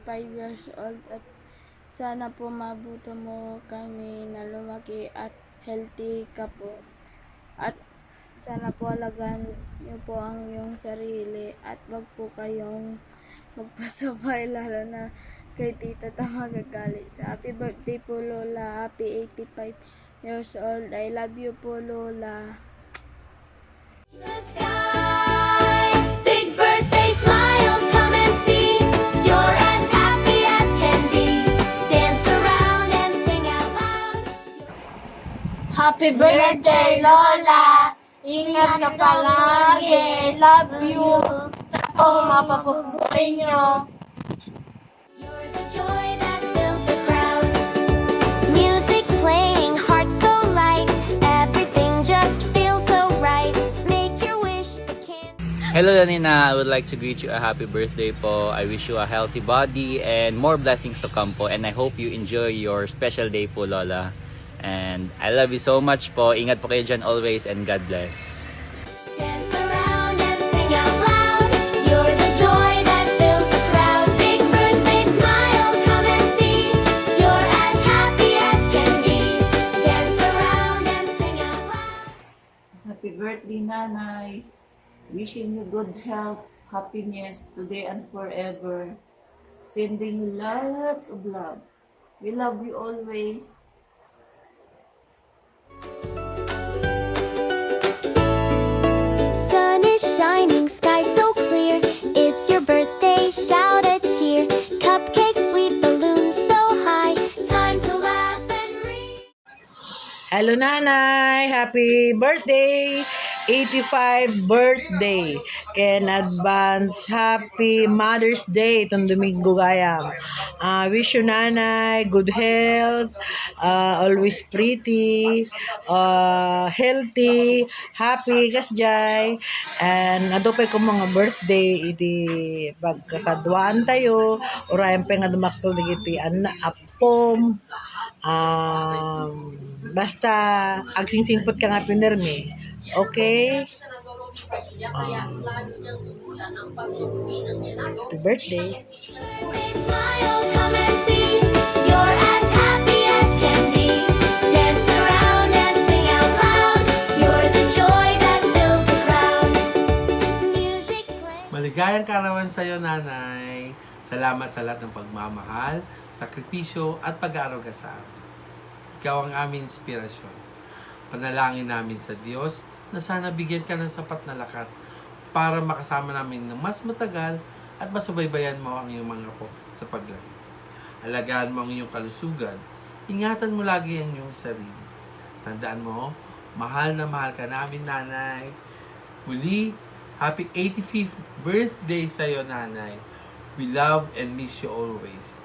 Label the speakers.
Speaker 1: 85 years old at sana po mabuto mo kami na lumaki at healthy ka po. At sana po alagaan niyo po ang iyong sarili at wag po kayong magpasabay lalo na kay tita ta magagalit. Happy birthday po Lola, happy 85 years old. I love you po Lola.
Speaker 2: The sky, big birthday smile, come and see. You're as happy as can be. Dance around and sing out loud.
Speaker 3: Happy birthday, Lola! Ingat ka palagi! Love you! Sa akong mapapabuhay nyo!
Speaker 2: You're the joy that fills the crowd. Music playing, heart so light. Everything just feels so right. Make your wish the candy.
Speaker 4: Hello Danina, I would like to greet you a happy birthday po. I wish you a healthy body and more blessings to come po. And I hope you enjoy your special day po Lola. And I love you so much po. Ingat po kayo dyan always and God bless.
Speaker 2: Dance around and sing out loud. You're the joy that fills the crowd. Big birthday smile, come and see. You're as happy as can be. Dance around and sing out loud.
Speaker 5: Happy birthday, Nanay. Wishing you good health, happiness today and forever. Sending you lots of love. We love you always.
Speaker 2: Sun is shining, sky so clear. It's your birthday, shout a cheer. Cupcakes, sweet balloons so high. Time to laugh and read.
Speaker 6: Hello Nanay! Happy birthday! 85 birthday! Ken advance happy Mother's Day itong Domingo Gayam. Wish you Nanay good health, always pretty, healthy, happy kasjay. And adopay ko mga birthday iti pagkakaduaan tayo urayan pa nga dumakto iti apom. Basta agsingsingpot ka nga pinermi. Okay? Happy birthday.
Speaker 2: Birthday smile, come and see. You're as happy as can be. Dance around and sing out loud. You're the joy that fills the crowd. Music play.
Speaker 7: Maligayang karawan sa iyo, Nanay. Salamat sa lahat ng pagmamahal, sakripisyo at pag-aaruga sa amin. Ikaw ang aming inspirasyon. Panalangin namin sa Diyos na sana bigyan ka ng sapat na lakas para makasama namin ng mas matagal at masubaybayan mo ang iyong mga apo sa paglaki. Alagaan mo ang iyong kalusugan. Ingatan mo lagi ang iyong sarili. Tandaan mo, mahal na mahal ka namin, Nanay. Muli, happy 85th birthday sa iyo, Nanay. We love and miss you always.